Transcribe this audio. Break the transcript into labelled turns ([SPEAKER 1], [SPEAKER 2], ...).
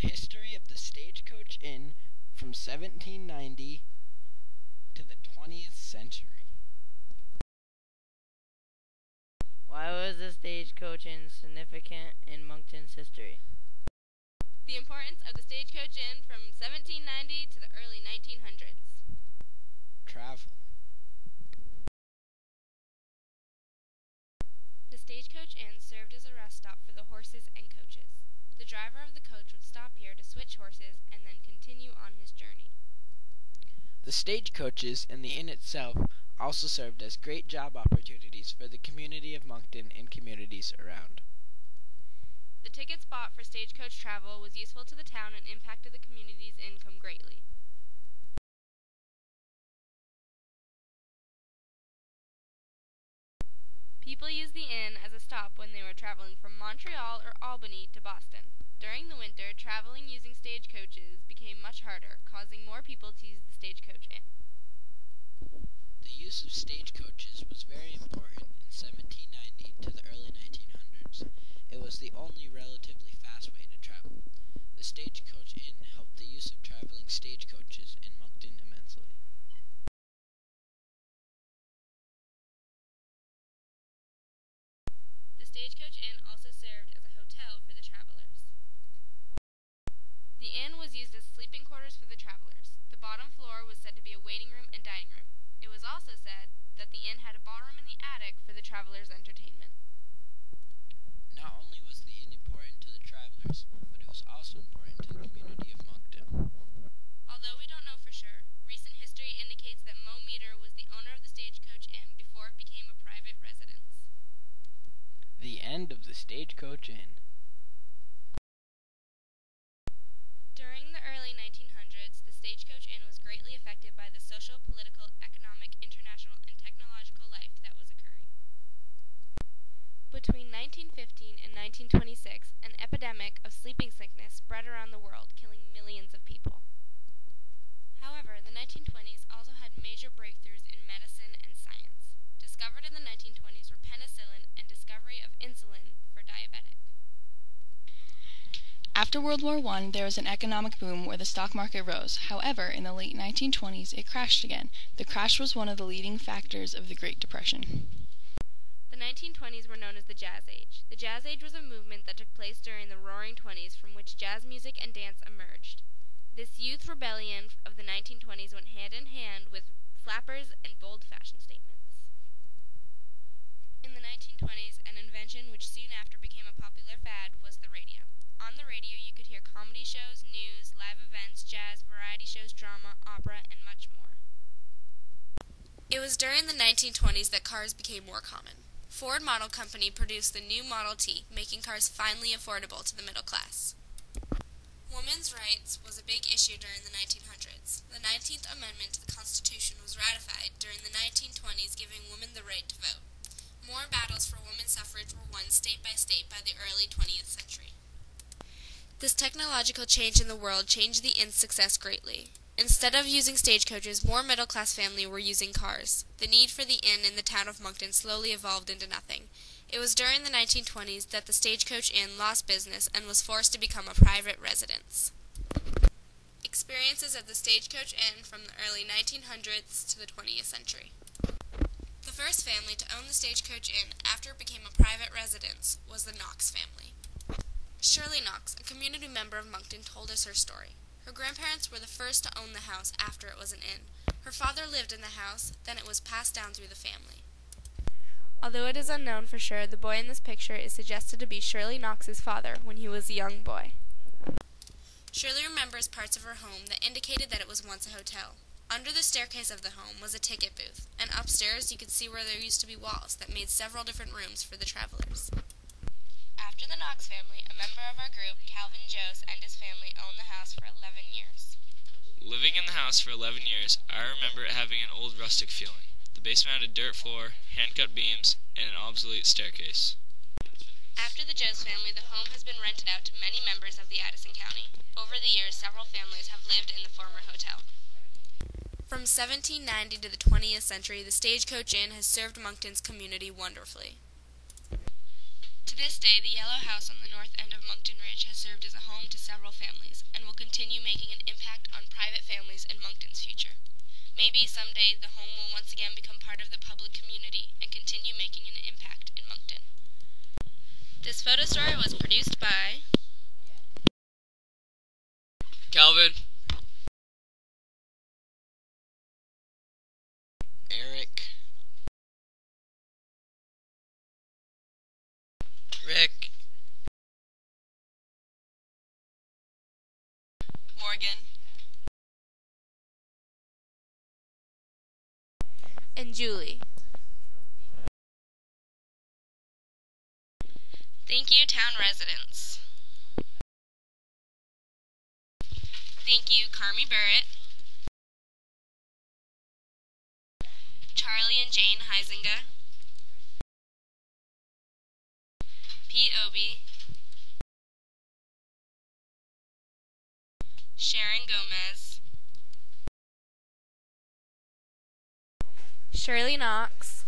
[SPEAKER 1] The history of the Stagecoach Inn from 1790 to the 20th century.
[SPEAKER 2] Why was the Stagecoach Inn significant in Monkton's history?
[SPEAKER 3] The importance of the Stagecoach Inn from 1790 to the early 1900s.
[SPEAKER 1] Travel.
[SPEAKER 3] The Stagecoach Inn served as a rest stop for the horses and coaches. The driver of the coach would stop here to switch horses and then continue on his journey.
[SPEAKER 1] The stagecoaches and the inn itself also served as great job opportunities for the community of Monkton and communities around.
[SPEAKER 3] The tickets bought for stagecoach travel was useful to the town and impacted the community's income greatly. People used the inn as a stop when they were traveling from Montreal or Albany to Boston. During the winter, traveling using stagecoaches became much harder, causing more people to use the Stagecoach Inn.
[SPEAKER 1] The use of stagecoaches was very important in 1790 to the early 1900s. It was the only relatively fast way to travel. The Stagecoach Inn helped the use of traveling stagecoaches in Monkton immensely.
[SPEAKER 3] The Stagecoach Inn also served as a hotel for the travelers. The inn was used as sleeping quarters for the travelers. The bottom floor was said to be a waiting room and dining room. It was also said that the inn had a ballroom in the attic for the travelers' entertainment.
[SPEAKER 1] Not only was the inn important to the travelers, but it was also important to the community of Monkton.
[SPEAKER 3] Although we don't know for sure, recent history indicates that Mo Meter was the owner of the Stagecoach Inn before it became a private residence.
[SPEAKER 1] The end of the Stagecoach Inn.
[SPEAKER 3] During the early 1900s, the Stagecoach Inn was greatly affected by the social, political, economic, international, and technological life that was occurring. Between 1915 and 1926, an epidemic of sleeping sickness spread around the world, killing millions of people. However, the 1920s also had major breakthroughs in medicine and science. Discovered in the 1920s were penicillin and discovery of insulin for diabetic.
[SPEAKER 4] After World War I, there was an economic boom where the stock market rose. However, in the late 1920s, it crashed again. The crash was one of the leading factors of the Great Depression.
[SPEAKER 3] The 1920s were known as the Jazz Age. The Jazz Age was a movement that took place during the Roaring Twenties, from which jazz music and dance emerged. This youth rebellion of the 1920s went hand in hand with flappers and bold fashion statements. In the 1920s, an invention which soon after became a popular fad was the radio. On the radio, you could hear comedy shows, news, live events, jazz, variety shows, drama, opera, and much more. It was during the 1920s that cars became more common. Ford Model Company produced the new Model T, making cars finally affordable to the middle class. Women's rights was a big issue during the 1900s. The 19th Amendment to the Constitution was ratified during the 1920s, giving women the right to vote. More battles for women's suffrage were won state by state by the early 20th century. This technological change in the world changed the inn's success greatly. Instead of using stagecoaches, more middle-class families were using cars. The need for the inn in the town of Monkton slowly evolved into nothing. It was during the 1920s that the Stagecoach Inn lost business and was forced to become a private residence. Experiences of the Stagecoach Inn from the early 1900s to the 20th century. The first family to own the Stagecoach Inn after it became a private residence was the Knox family. Shirley Knox, a community member of Monkton, told us her story. Her grandparents were the first to own the house after it was an inn. Her father lived in the house, then it was passed down through the family. Although it is unknown for sure, the boy in this picture is suggested to be Shirley Knox's father when he was a young boy. Shirley remembers parts of her home that indicated that it was once a hotel. Under the staircase of the home was a ticket booth, and upstairs you could see where there used to be walls that made several different rooms for the travelers. After the Knox family, a member of our group, Calvin Jose, and his family owned the house for 11 years.
[SPEAKER 5] Living in the house for 11 years, I remember it having an old rustic feeling. The basement had a dirt floor, hand-cut beams, and an obsolete staircase.
[SPEAKER 3] After the Jose family, the home has been rented out to many members of the Addison County. Over the years, several families have lived in the former hotel. From 1790 to the 20th century, the Stagecoach Inn has served Monkton's community wonderfully. To this day, the Yellow House on the north end of Monkton Ridge has served as a home to several families and will continue making an impact on private families in Monkton's future. Maybe someday the home will once again become part of the public community and continue making an impact in Monkton. This photo story was produced by
[SPEAKER 5] Calvin.
[SPEAKER 1] Eric. Rick.
[SPEAKER 4] Morgan.
[SPEAKER 3] and Julie. Thank you, town residents. Thank you, Carmi Barrett, Charlie and Jane Huizinga, Pete Obie, Sharon Gomez, Shirley Knox,